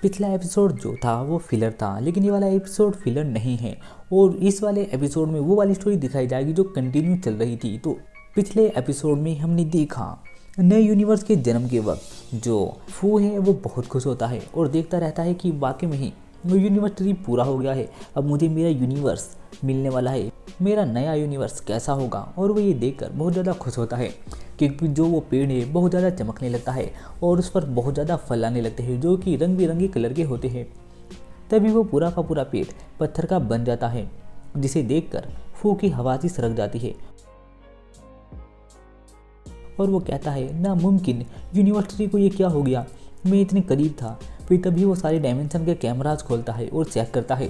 पिछला एपिसोड जो था वो फिलर था, लेकिन ये वाला एपिसोड फिलर नहीं है और इस वाले एपिसोड में वो वाली स्टोरी दिखाई जाएगी जो कंटिन्यू चल रही थी। तो पिछले एपिसोड में हमने देखा नए यूनिवर्स के जन्म के वक्त जो फू है वो बहुत खुश होता है और देखता रहता है कि वाकई में ही वो यूनिवर्स ट्री पूरा हो गया है, अब मुझे मेरा यूनिवर्स मिलने वाला है, मेरा नया यूनिवर्स कैसा होगा। और वो ये देखकर बहुत ज़्यादा खुश होता है क्योंकि जो वो पेड़ है बहुत ज़्यादा चमकने लगता है और उस पर बहुत ज़्यादा फल आने लगते हैं जो कि रंग बिरंगे कलर के होते हैं। तभी वो पूरा का पूरा पेड़ पत्थर का बन जाता है, जिसे देखकर फू की हवा सी सरक जाती है और वो कहता है नामुमकिन, यूनिवर्सिटी को ये क्या हो गया, मैं इतने करीब था। फिर तभी वो सारे डायमेंशन के कैमराज खोलता है और चेक करता है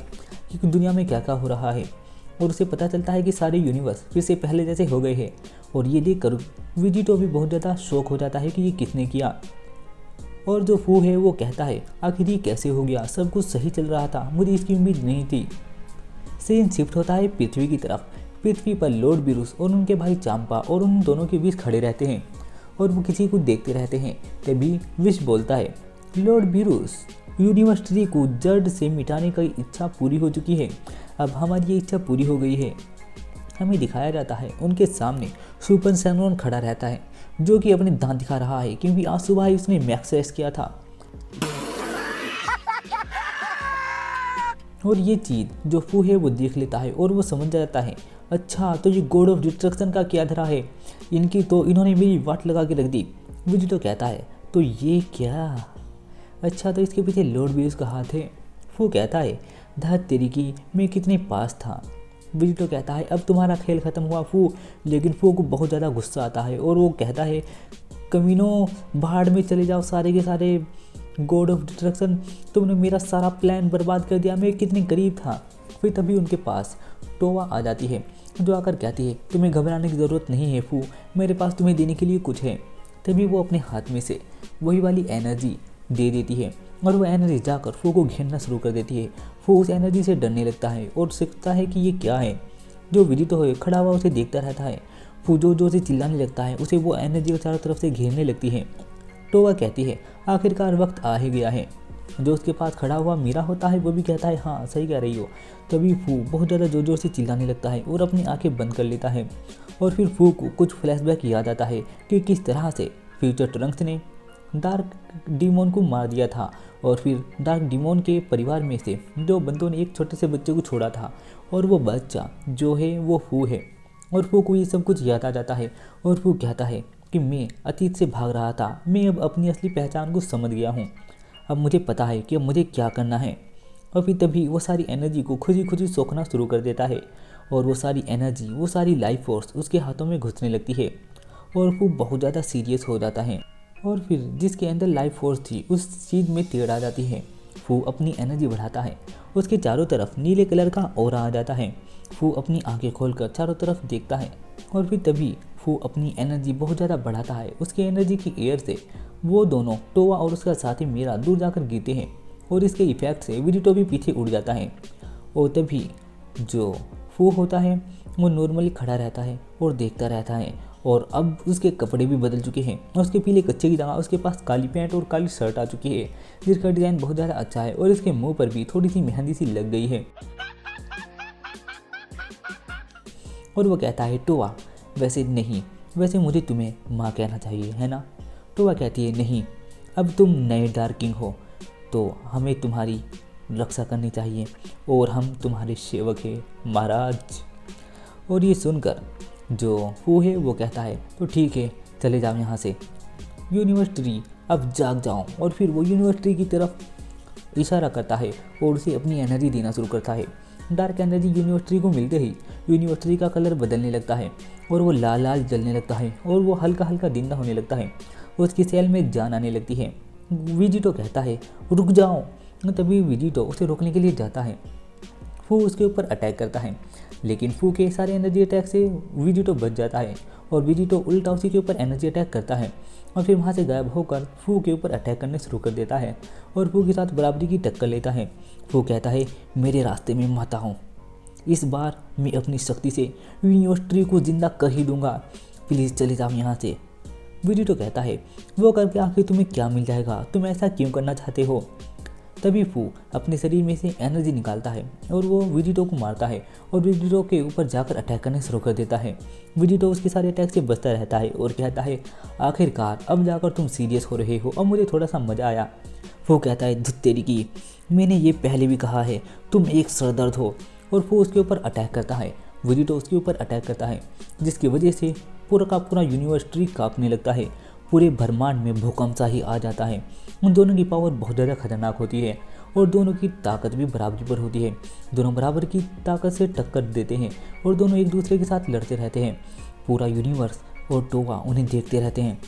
कि दुनिया में क्या क्या हो रहा है और उसे पता चलता है कि सारे यूनिवर्स फिर से पहले जैसे हो गए हैं। और ये देखकर विजिटो भी बहुत ज़्यादा शौक हो जाता है कि ये किसने किया। और जो फू है वो कहता है आखिर ये कैसे हो गया, सब कुछ सही चल रहा था, मुझे इसकी उम्मीद नहीं थी। सीन शिफ्ट होता है पृथ्वी की तरफ। पृथ्वी पर लॉर्ड बिरुस और उनके भाई चांपा और उन दोनों के बीच खड़े रहते हैं और वो किसी को देखते रहते हैं। तभी विश बोलता है लॉर्ड बिरुस, यूनिवर्सिटी को जड़ से मिटाने की इच्छा पूरी हो चुकी है, अब हमारी ये इच्छा पूरी हो गई है। हमें दिखाया जाता है उनके सामने सुपर सैनोन खड़ा रहता है जो कि अपने दांत दिखा रहा है क्योंकि आज सुबह ही उसने मैक्सेस किया था। और ये चीज़ जो फू है वो देख लेता है और वो समझ जाता है अच्छा तो ये गॉड ऑफ डिस्ट्रक्शन का क्या धरा है, इनकी तो इन्होंने मेरी वाट लगा के रख दी। विजिटो कहता है तो ये क्या, अच्छा तो इसके पीछे लॉर्ड बिरुस का हाथ है। फू कहता है धत तेरी की, मैं कितने पास था। विजिटो कहता है अब तुम्हारा खेल ख़त्म हुआ फू, लेकिन फू को बहुत ज़्यादा गुस्सा आता है और वो कहता है कमीनों भाड़ में चले जाओ सारे के सारे, गॉड ऑफ डिस्ट्रक्शन तुमने मेरा सारा प्लान बर्बाद कर दिया, मैं कितने करीब था। फिर तभी उनके पास टोवा आ जाती है जो आकर कहती है तुम्हें घबराने की ज़रूरत नहीं है फू, मेरे पास तुम्हें देने के लिए कुछ है। तभी वो अपने हाथ में से वही वाली एनर्जी दे देती है और वो एनर्जी जाकर फू को घेरना शुरू कर देती है। फू उस एनर्जी से डरने लगता है और सीखता है कि ये क्या है। जो विजिटो है खड़ा हुआ उसे देखता रहता है। फू जो जो से चिल्लाने लगता है उसे वो एनर्जी चारों तरफ से घेरने लगती है। टोवा कहती है आखिरकार वक्त आ ही गया है। जो उसके पास खड़ा हुआ मीरा होता है वो भी कहता है हाँ सही कह रही हो। तभी फू बहुत ज़्यादा जोर जोर से चिल्लाने लगता है और अपनी आंखें बंद कर लेता है। और फिर फू को कुछ फ्लैशबैक याद आता है कि किस तरह से फ्यूचर ट्रंक्स ने डार्क डीमोन को मार दिया था और फिर डार्क डीमोन के परिवार में से दो बंदों ने एक छोटे से बच्चे को छोड़ा था और वो बच्चा जो है वो फू है। और फू को ये सब कुछ याद आ जाता है और फू कहता है कि मैं अतीत से भाग रहा था, मैं अब अपनी असली पहचान को समझ गया हूँ, अब मुझे पता है कि अब मुझे क्या करना है। और फिर तभी वो सारी एनर्जी को खुशी खुशी सोखना शुरू कर देता है और वो सारी एनर्जी, वो सारी लाइफ फोर्स उसके हाथों में घुसने लगती है और वो बहुत ज़्यादा सीरियस हो जाता है। और फिर जिसके अंदर लाइफ फोर्स थी उस चीज़ में टेढ़ आ जाती है। फू अपनी एनर्जी बढ़ाता है, उसके चारों तरफ नीले कलर का ऑरा आ जाता है। फू अपनी आंखें खोलकर चारों तरफ देखता है और फिर तभी फू अपनी एनर्जी बहुत ज़्यादा बढ़ाता है। उसकी एनर्जी की एयर से वो दोनों टोवा और उसका साथी मीरा दूर जाकर गिरते हैं और इसके इफेक्ट से विजिटो भी पीछे उड़ जाता है। और तभी जो फू होता है वो नॉर्मली खड़ा रहता है और देखता रहता है और अब उसके कपड़े भी बदल चुके हैं और उसके पीले कच्चे की जगह उसके पास काली पैंट और काली शर्ट आ चुकी है जिसका डिज़ाइन बहुत ज़्यादा अच्छा है और इसके मुंह पर भी थोड़ी सी मेहंदी सी लग गई है। और वो कहता है टोवा वैसे नहीं, वैसे मुझे तुम्हें माँ कहना चाहिए है ना। टोवा कहती है नहीं, अब तुम नए डार्क किंग हो तो हमें तुम्हारी रक्षा करनी चाहिए और हम तुम्हारे सेवक हैं महाराज। और ये सुनकर जो फू है वो कहता है तो ठीक है चले जाओ यहाँ से, यूनिवर्सिटी अब जाग जाओ। और फिर वो यूनिवर्सिटी की तरफ इशारा करता है और उसे अपनी एनर्जी देना शुरू करता है। डार्क एनर्जी यूनिवर्सिटी को मिलते ही यूनिवर्सिटी का कलर बदलने लगता है और वो लाल लाल जलने लगता है और वो हल्का हल्का जिंदा होने लगता है। उसकी सेल में जान आने लगती है। विजिटो कहता है रुक जाओ, तभी विजिटो उसे रोकने के लिए जाता है। फू उसके ऊपर अटैक करता है लेकिन फू के सारे एनर्जी अटैक से विजिटो बच जाता है और विजिटो उल्टा उसी के ऊपर एनर्जी अटैक करता है और फिर वहाँ से गायब होकर फू के ऊपर अटैक करने शुरू कर देता है और फू के साथ बराबरी की टक्कर लेता है। फू कहता है मेरे रास्ते में मत आओ, इस बार मैं अपनी शक्ति से यूनिवर्सिटी को जिंदा कर ही दूंगा, प्लीज़ चले जाओ यहाँ से। विजिटो कहता है वो करके आखिर तुम्हें क्या मिल जाएगा, तुम ऐसा क्यों करना चाहते हो। तभी फू अपने शरीर में से एनर्जी निकालता है और वो वेजिटो को मारता है और वेजिटो के ऊपर जाकर अटैक करने शुरू कर देता है। वेजिटो उसके सारे अटैक से बचता रहता है और कहता है, आखिरकार अब जाकर तुम सीरियस हो रहे हो, अब मुझे थोड़ा सा मज़ा आया। वो कहता है, धुत तेरी की, मैंने ये पहले भी कहा है, तुम एक सरदर्द हो। और वो उसके ऊपर अटैक करता है, वेजिटो उसके ऊपर अटैक करता है, जिसकी वजह से पूरा का पूरा यूनिवर्स ट्री कांपने लगता है। पूरे ब्रह्मांड में भूकंप सा ही आ जाता है। उन दोनों की पावर बहुत ज़्यादा खतरनाक होती है और दोनों की ताकत भी बराबरी पर होती है। दोनों बराबर की ताकत से टक्कर देते हैं और दोनों एक दूसरे के साथ लड़ते रहते हैं। पूरा यूनिवर्स और टोवा उन्हें देखते रहते हैं।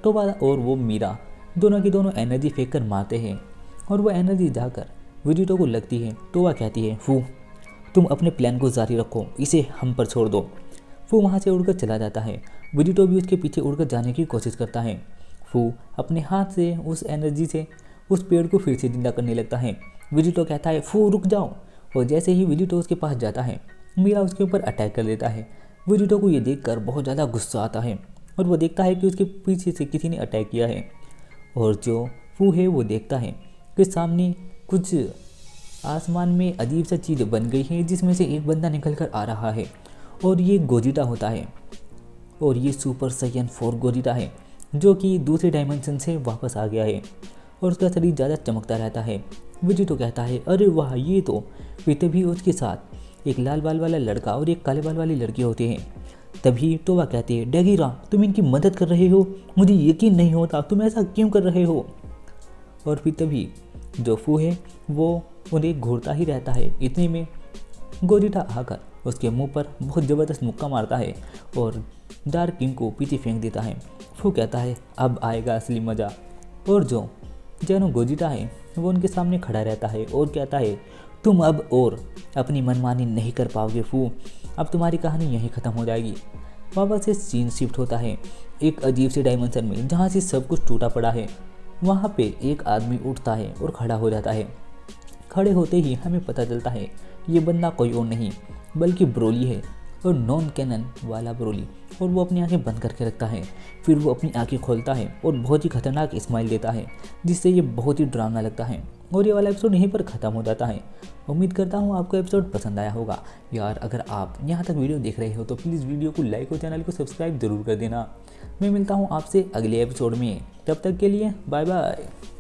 टोवा और वो मीरा दोनों की दोनों एनर्जी फेंक कर मारते हैं और वो एनर्जी जाकर वेजिटो को लगती है। टोवा कहती है, फू तुम अपने प्लान को जारी रखो, इसे हम पर छोड़ दो। फू वहाँ से उड़कर चला जाता है। वेजिटो भी उसके पीछे उड़कर जाने की कोशिश करता है। फू अपने हाथ से उस एनर्जी से उस पेड़ को फिर से जिंदा करने लगता है। वेजिटो कहता है, फू रुक जाओ। और जैसे ही वेजिटो उसके पास जाता है, मीरा उसके ऊपर अटैक कर देता है। वेजिटो को ये देखकर बहुत ज़्यादा गुस्सा आता है और वो देखता है कि उसके पीछे से किसी ने अटैक किया है। और जो फू है वो देखता है कि सामने कुछ आसमान में अजीब सा चीज़ बन गई है, जिसमें से एक बंदा निकल कर आ रहा है और ये गोजिटा होता है। और ये सुपर साइयन 4 गोजिटा है जो कि दूसरे डायमेंशन से वापस आ गया है और उसका शरीर ज़्यादा चमकता रहता है। वेजिटो कहता है, अरे वाह ये तो। फिर तभी उसके साथ एक लाल बाल वाला लड़का और एक काले बाल वाली लड़की होते हैं। तभी टोवा कहती है, डेगिरा तुम इनकी मदद कर रहे हो, मुझे यकीन नहीं होता, तुम ऐसा क्यों कर रहे हो। और फिर तभी जो फू है वो उन्हें घूरता ही रहता है। इतने में गोजिटा आकर उसके मुंह पर बहुत ज़बरदस्त मुक्का मारता है और डार्क किंग को पीछे फेंक देता है। वो कहता है, अब आएगा असली मज़ा। और जो जैनो गोजिटा है वो उनके सामने खड़ा रहता है और कहता है, तुम अब और अपनी मनमानी नहीं कर पाओगे फू, अब तुम्हारी कहानी यहीं ख़त्म हो जाएगी। वापस से सीन शिफ्ट होता है एक अजीब से डायमेंशन में जहाँ से सब कुछ टूटा पड़ा है। वहाँ पे एक आदमी उठता है और खड़ा हो जाता है। खड़े होते ही हमें पता चलता है ये बंदा कोई और नहीं बल्कि ब्रोली है और नॉन कैनन वाला ब्रोली। और वो अपनी आंखें बंद करके रखता है, फिर वो अपनी आंखें खोलता है और बहुत ही खतरनाक स्माइल देता है, जिससे ये बहुत ही डरावना लगता है। और ये वाला एपिसोड यहीं पर ख़त्म हो जाता है। उम्मीद करता हूँ आपको एपिसोड पसंद आया होगा। यार अगर आप यहाँ तक वीडियो देख रहे हो तो प्लीज़ वीडियो को लाइक और चैनल को सब्सक्राइब ज़रूर कर देना। मैं मिलता हूँ आपसे अगले एपिसोड में, तब तक के लिए बाय बाय।